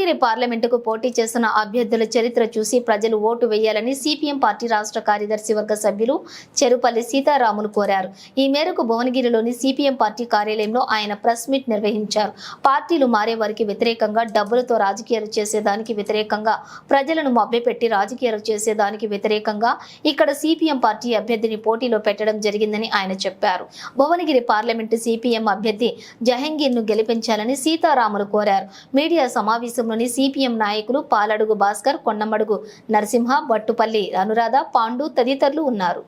భువనగిరి పార్లమెంటుకు పోటీ చేస్తున్న అభ్యర్థుల చరిత్ర చూసి ప్రజలు ఓటు వేయాలని సిపిఎం పార్టీ రాష్ట్ర కార్యదర్శి వర్గ సభ్యులు చెరుపల్లి సీతారాములు కోరారు. ఈ మేరకు భువనగిరిలోని సిపిఎం పార్టీ కార్యాలయంలో ఆయన ప్రెస్ మీట్ నిర్వహించారు. పార్టీలు మారే వారికి వ్యతిరేకంగా, డబ్బులతో రాజకీయాలు చేసేదానికి వ్యతిరేకంగా, ప్రజలను మభ్యపెట్టి రాజకీయాలు చేసేదానికి వ్యతిరేకంగా ఇక్కడ సిపిఎం పార్టీ అభ్యర్థిని పోటీలో పెట్టడం జరిగిందని ఆయన చెప్పారు. భువనగిరి పార్లమెంటు సిపిఎం అభ్యర్థి జహంగీర్ను గెలిపించాలని సీతారాములు కోరారు. మీడియా సమావేశంలోని సిపిఎం నాయకులు పాలడుగు భాస్కర్, కొండమడుగు నరసింహ, బట్టుపల్లి అనురాధ, పాండు తదితరులు ఉన్నారు.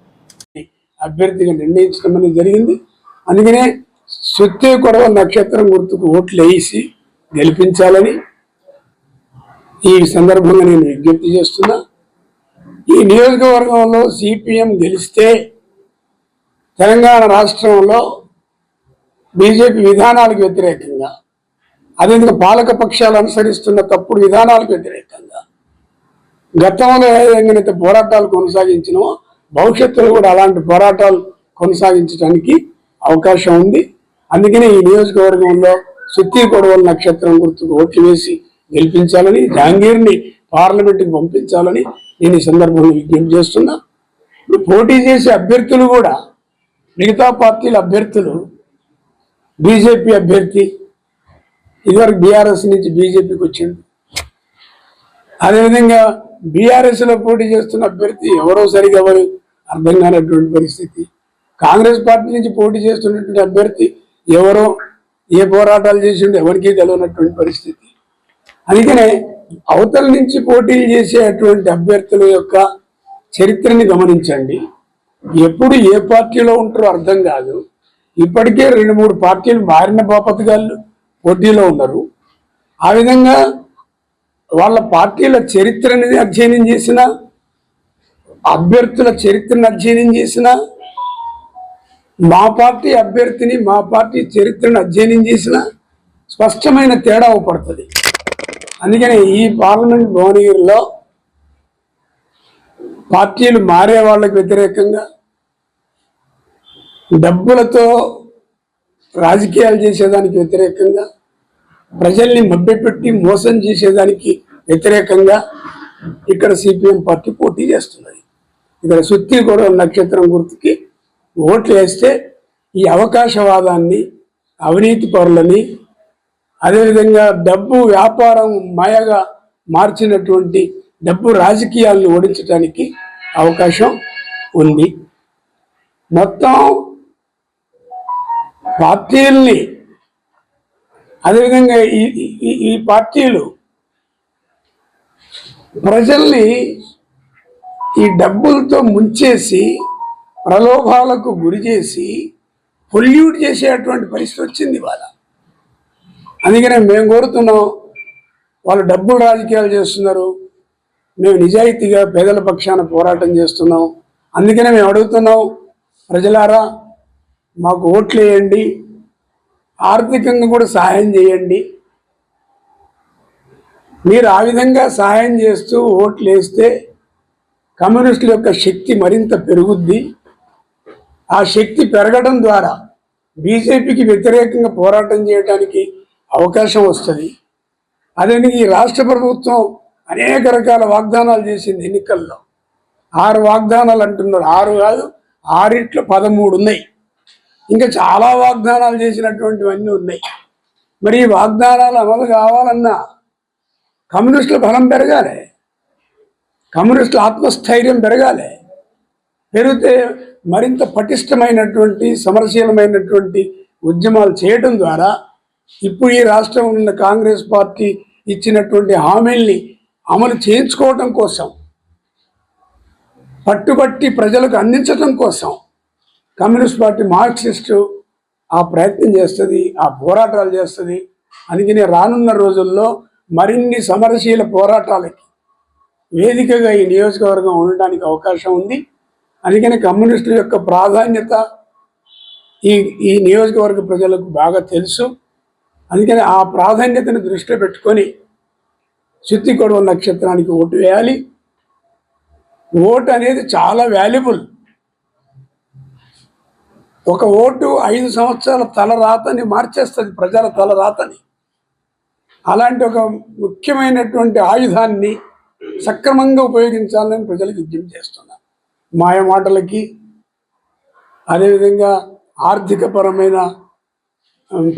అభ్యర్థిగా నిర్ణయించడం జరిగింది. అందుకనే సుత్తే కొడవ నక్షత్రం గుర్తుకు ఓట్లు వేసి గెలిపించాలని ఈ సందర్భంగా నేను విజ్ఞప్తి చేస్తున్నా. ఈ నియోజకవర్గంలో సిపిఎం గెలిస్తే తెలంగాణ రాష్ట్రంలో బీజేపీ విధానాలకు వ్యతిరేకంగా, అదేవిధంగా పాలక పక్షాలు అనుసరిస్తున్న తప్పుడు విధానాలకు వ్యతిరేకంగా గతంలో ఏ విధంగా పోరాటాలు కొనసాగించినో భవిష్యత్తులో కూడా అలాంటి పోరాటాలు కొనసాగించడానికి అవకాశం ఉంది. అందుకనే ఈ నియోజకవర్గంలో సుత్తి కొడవల నక్షత్రం గుర్తుకు ఓట్లు వేసి గెలిపించాలని, జహాంగీర్ని పార్లమెంటుకి పంపించాలని నేను ఈ సందర్భంగా విజ్ఞప్తి చేస్తున్నా. ఇప్పుడు పోటీ చేసే అభ్యర్థులు కూడా మిగతా పార్టీల అభ్యర్థులు, బీజేపీ అభ్యర్థి ఇదివరకు బీఆర్ఎస్ నుంచి బీజేపీకి వచ్చింది, అదేవిధంగా బీఆర్ఎస్లో పోటీ చేస్తున్న అభ్యర్థి ఎవరో సరిగా ఎవరు అర్థం కానటువంటి పరిస్థితి, కాంగ్రెస్ పార్టీ నుంచి పోటీ చేస్తున్నటువంటి అభ్యర్థి ఎవరో ఏ పోరాటాలు చేసిండో ఎవరికీ తెలియనటువంటి పరిస్థితి. అందుకనే అవతల నుంచి పోటీలు చేసేటువంటి అభ్యర్థుల యొక్క చరిత్రని గమనించండి. ఎప్పుడు ఏ పార్టీలో ఉంటారో అర్థం కాదు. ఇప్పటికే 2-3 పార్టీలు మారిన బాపతగాళ్ళు పోటీలో ఉన్నారు. ఆ విధంగా వాళ్ళ పార్టీల చరిత్రని అధ్యయనం చేసిన, అభ్యర్థుల చరిత్రను అధ్యయనం చేసిన, మా పార్టీ అభ్యర్థిని, మా పార్టీ చరిత్రను అధ్యయనం చేసిన స్పష్టమైన తేడా పడుతుంది. అందుకని ఈ పార్లమెంట్ భువనగిరిలో పార్టీలు మారే వాళ్ళకి వ్యతిరేకంగా, డబ్బులతో రాజకీయాలు చేసేదానికి వ్యతిరేకంగా, ప్రజల్ని మభ్యపెట్టి మోసం చేసేదానికి వ్యతిరేకంగా ఇక్కడ సిపిఎం పార్టీ పోటీ చేస్తున్నది. ఇక్కడ సుత్తి కూడా నక్షత్రం గుర్తుకి ఓట్లు వేస్తే ఈ అవకాశవాదాన్ని, అవినీతి పరులని, అదేవిధంగా డబ్బు వ్యాపారం మాయగా మార్చినటువంటి డబ్బు రాజకీయాలను ఓడించడానికి అవకాశం ఉంది. మొత్తం పార్టీల్ని, అదేవిధంగా ఈ పార్టీలు ప్రజల్ని ఈ డబ్బులతో ముంచేసి, ప్రలోభాలకు గురి చేసి పొల్యూట్ చేసేటువంటి పరిస్థితి వచ్చింది ఇవాళ. అందుకనే మేము కోరుతున్నాం, వాళ్ళు డబ్బులు రాజకీయాలు చేస్తున్నారు, మేము నిజాయితీగా పేదల పక్షాన పోరాటం చేస్తున్నాం. అందుకనే మేము అడుగుతున్నాం, ప్రజలారా మాకు ఓట్లు వేయండి, ఆర్థికంగా కూడా సహాయం చేయండి. మీరు ఆ విధంగా సహాయం చేస్తూ ఓట్లు వేస్తే కమ్యూనిస్టుల యొక్క శక్తి మరింత పెరుగుద్ది. ఆ శక్తి పెరగడం ద్వారా బీజేపీకి వ్యతిరేకంగా పోరాటం చేయడానికి అవకాశం వస్తుంది. అదే ఈ రాష్ట్ర ప్రభుత్వం అనేక రకాల వాగ్దానాలు చేసింది ఎన్నికల్లో. 6 వాగ్దానాలు అంటున్నారు, 6 కాదు 6 13 ఉన్నాయి. ఇంకా చాలా వాగ్దానాలు చేసినటువంటివన్నీ ఉన్నాయి. మరి ఈ వాగ్దానాలు అమలు కావాలన్నా కమ్యూనిస్టుల బలం పెరగాలి, కమ్యూనిస్టుల ఆత్మస్థైర్యం పెరగాలి. పెరిగితే మరింత పటిష్టమైనటువంటి, సమరశీలమైనటువంటి ఉద్యమాలు చేయడం ద్వారా ఇప్పుడు ఈ రాష్ట్రంలో ఉన్న కాంగ్రెస్ పార్టీ ఇచ్చినటువంటి హామీల్ని అమలు చేయించుకోవడం కోసం, పట్టుబట్టి ప్రజలకు అందించడం కోసం కమ్యూనిస్ట్ పార్టీ, మార్క్సిస్టు ఆ ప్రయత్నం చేస్తుంది, ఆ పోరాటాలు చేస్తుంది. అందుకనే రానున్న రోజుల్లో మరిన్ని సమరశీల పోరాటాలకి వేదికగా ఈ నియోజకవర్గం ఉండడానికి అవకాశం ఉంది. అందుకని కమ్యూనిస్టుల యొక్క ప్రాధాన్యత ఈ నియోజకవర్గ ప్రజలకు బాగా తెలుసు. అందుకని ఆ ప్రాధాన్యతను దృష్టిలో పెట్టుకొని సుత్తి కొడవల నక్షత్రానికి ఓటు వేయాలి. ఓటు అనేది చాలా వాల్యుబుల్. ఒక ఓటు 5 సంవత్సరాల తలరాతని మార్చేస్తుంది, ప్రజల తలరాతని. అలాంటి ఒక ముఖ్యమైనటువంటి ఆయుధాన్ని సక్రమంగా ఉపయోగించాలని ప్రజలకు విజ్ఞప్తి చేస్తున్నాను. మాయమాటలకి, అదేవిధంగా ఆర్థికపరమైన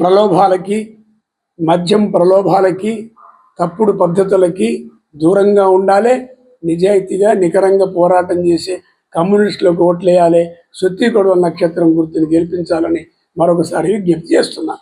ప్రలోభాలకి, మద్యం ప్రలోభాలకి, తప్పుడు పద్ధతులకి దూరంగా ఉండాలి. నిజాయితీగా నికరంగా పోరాటం చేసే కమ్యూనిస్టులకు ఓట్లేయాలి. సొత్తి కొడవల నక్షత్రం గుర్తుని గెలిపించాలని మరొకసారి విజ్ఞప్తి చేస్తున్నాను.